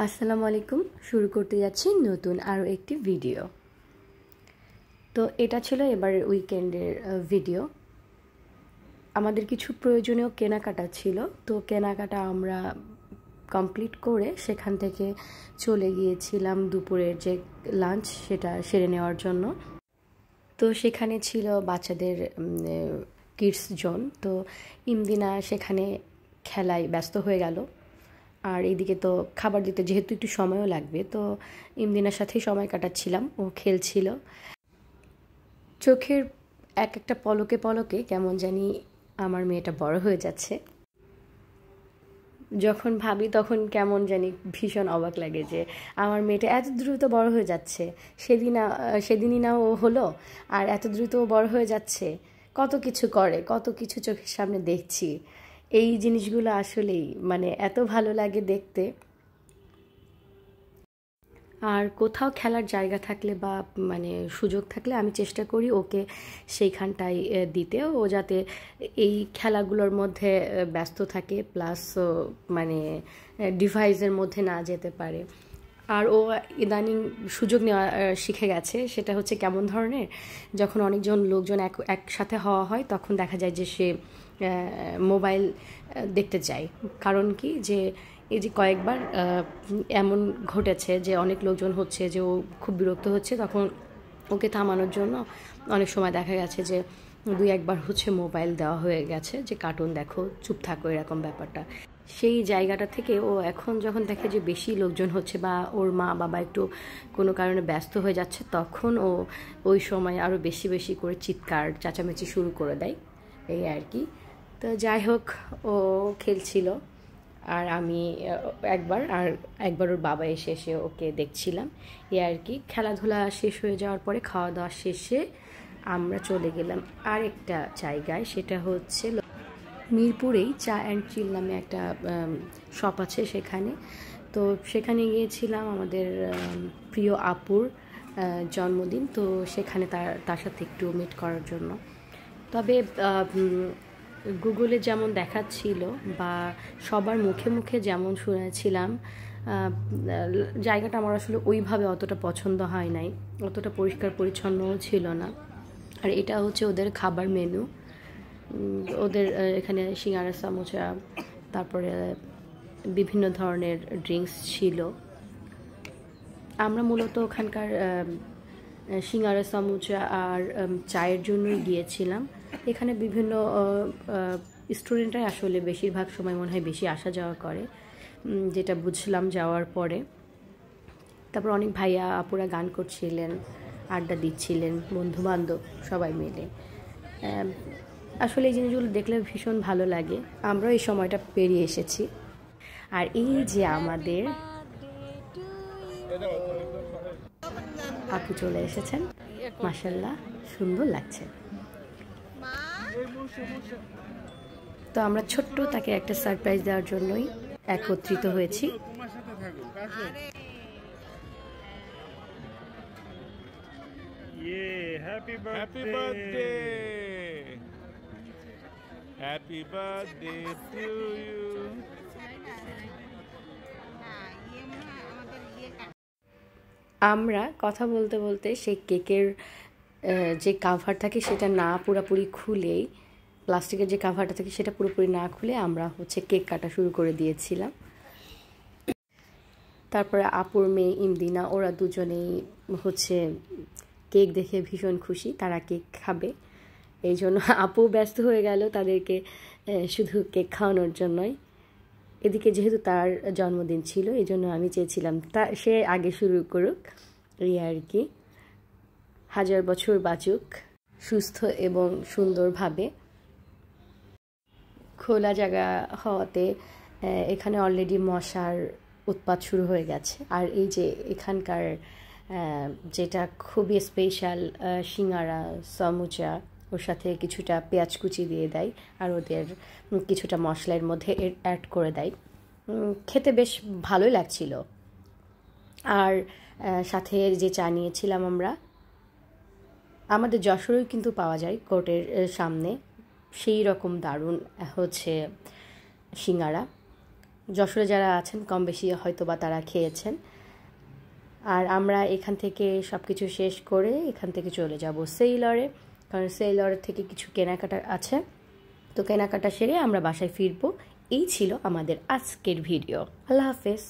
আসসালামু আলাইকুম। শুরু করতে যাচ্ছি নতুন আরও একটি ভিডিও। তো এটা ছিল এবারের উইকেন্ডের ভিডিও। আমাদের কিছু প্রয়োজনীয় কেনাকাটা ছিল, তো কেনাকাটা আমরা কমপ্লিট করে সেখান থেকে চলে গিয়েছিলাম দুপুরের যে লাঞ্চ সেটা সেরে নেওয়ার জন্য। তো সেখানে ছিল বাচ্চাদের কিডস জোন। তো ইমদিনা সেখানে খেলায় ব্যস্ত হয়ে গেল, আর এইদিকে তো খাবার দিতে যেহেতু একটু সময়ও লাগবে, তো ইমদিনার সাথেই সময় কাটাচ্ছিলাম। ও খেলছিল। চোখের এক একটা পলকে পলকে কেমন জানি আমার মেয়েটা বড় হয়ে যাচ্ছে। যখন ভাবি তখন কেমন জানি ভীষণ অবাক লাগে যে আমার মেয়েটা এত দ্রুত বড় হয়ে যাচ্ছে। সেদিনই না ও হলো, আর এত দ্রুত ও বড় হয়ে যাচ্ছে। কত কিছু করে, কত কিছু চোখের সামনে দেখছি। এই জিনিসগুলো আসলেই এত ভালো লাগে দেখতে। আর কোথাও খেলার জায়গা থাকলে বা সুযোগ থাকলে আমি চেষ্টা করি ওকে সেইখানটায় দিতে, ও যাতে এই খেলাগুলোর মধ্যে ব্যস্ত থাকে, প্লাস ডিভাইসের মধ্যে না যেতে পারে। আর ও ইদানিং সুযোগ নেওয়া শিখে গেছে। সেটা হচ্ছে কেমন ধরনের, যখন অনেকজন লোকজন একসাথে হওয়া হয় তখন দেখা যায় যে সে মোবাইল দেখতে চায়। কারণ কি, যে এই যে কয়েকবার এমন ঘটেছে যে অনেক লোকজন হচ্ছে, যে ও খুব বিরক্ত হচ্ছে, তখন ওকে থামানোর জন্য অনেক সময় দেখা গেছে যে দুই একবার হচ্ছে মোবাইল দেওয়া হয়ে গেছে, যে কার্টুন দেখো, চুপ থাকো, এরকম ব্যাপারটা। সেই জায়গাটা থেকে ও এখন যখন দেখে যে বেশি লোকজন হচ্ছে বা ওর মা বাবা একটু কোনো কারণে ব্যস্ত হয়ে যাচ্ছে, তখন ও ওই সময় আরও বেশি বেশি করে চিৎকার চেঁচামেচি শুরু করে দেয়, এই আর কি। তো যাই হোক, ও খেলছিল, আর আমি একবার ওর বাবা এসে ওকে দেখছিলাম, এই আর কি। খেলাধুলা শেষ হয়ে যাওয়ার পরে খাওয়া দাওয়া শেষে আমরা চলে গেলাম আরেকটা জায়গায়। সেটা হচ্ছে মিরপুরেই চা অ্যান্ড চিল নামে একটা শপ আছে সেখানে। তো সেখানে গিয়েছিলাম আমাদের প্রিয় আপুর জন্মদিন, তো সেখানে তার সাথে একটু মিট করার জন্য। তবে গুগলে যেমন দেখাচ্ছিল বা সবার মুখে মুখে যেমন শুনেছিলাম, জায়গাটা আমার আসলে ওইভাবে অতটা পছন্দ হয় নাই, অতটা পরিষ্কার পরিচ্ছন্নও ছিল না। আর এটা হচ্ছে ওদের খাবার মেনু। ওদের এখানে সিঙ্গারা, সামোসা, তারপরে বিভিন্ন ধরনের ড্রিঙ্কস ছিল। আমরা মূলত ওখানকার সিঙ্গারা, সামোসা আর চায়ের জন্যই গিয়েছিলাম। এখানে বিভিন্ন স্টুডেন্টরাই আসলে বেশিরভাগ সময় মনে হয় বেশি আসা যাওয়া করে, যেটা বুঝলাম যাওয়ার পরে। তারপর অনেক ভাইয়া আপুরা গান করছিলেন, আড্ডা দিচ্ছিলেন, বন্ধুবান্ধব সবাই মিলে। আসলে এই জিনিসগুলো দেখলে ভীষণ ভালো লাগে। আমরাও এই সময়টা পেরিয়ে এসেছি। আর এই যে আমাদের আপু চলে এসেছেন, মাশাআল্লাহ সুন্দর লাগছে। তো আমরা ছোট্ট তাকে একটা সারপ্রাইজ দেওয়ার জন্যই একত্রিত হয়েছি। Happy birthday! Happy birthday to you! আমরা কথা বলতে বলতে সেই কেকের যে কাভার থাকে সেটা না পুরোপুরি খুলেই, প্লাস্টিকের যে কাভারটা থাকে সেটা পুরোপুরি না খুলে আমরা হচ্ছে কেক কাটা শুরু করে দিয়েছিলাম। তারপরে আপুর মেয়ে ইমদিনা, ওরা দুজনেই হচ্ছে কেক দেখে ভীষণ খুশি, তারা কেক খাবে। এই জন্য আপু ব্যস্ত হয়ে গেল তাদেরকে শুধু কেক খাওয়ানোর জন্যই। এদিকে যেহেতু তার জন্মদিন ছিল, এই জন্য আমি চেয়েছিলাম সে আগে শুরু করুক, এই আর কি। হাজার বছর বাঁচুক সুস্থ এবং সুন্দরভাবে। খোলা জায়গা হওয়াতে এখানে অলরেডি মশার উৎপাত শুরু হয়ে গেছে। আর এই যে এখানকার যেটা খুবই স্পেশাল সিঙ্গারা, সমুচা, ওর সাথে কিছুটা পেঁয়াজ কুচি দিয়ে দেয়, আর ওদের কিছুটা মশলার মধ্যে অ্যাড করে দেয়। খেতে বেশ ভালোই লাগছিল। আর সাথে যে চা নিয়েছিলাম আমরা, আমাদের যশোরেও কিন্তু পাওয়া যায় কোর্টের সামনে সেই রকম দারুণ হচ্ছে সিঙ্গারা। যশোরে যারা আছেন কম বেশি হয়তো বা তারা খেয়েছেন। আর আমরা এখান থেকে সব কিছু শেষ করে এখান থেকে চলে যাব সেইলরে, কারণ সেইলর থেকে কিছু কেনাকাটা আছে, তো কেনাকাটা সেরে আমরা বাসায় ফিরবো। এই ছিল আমাদের আজকের ভিডিও। আল্লাহ হাফেজ।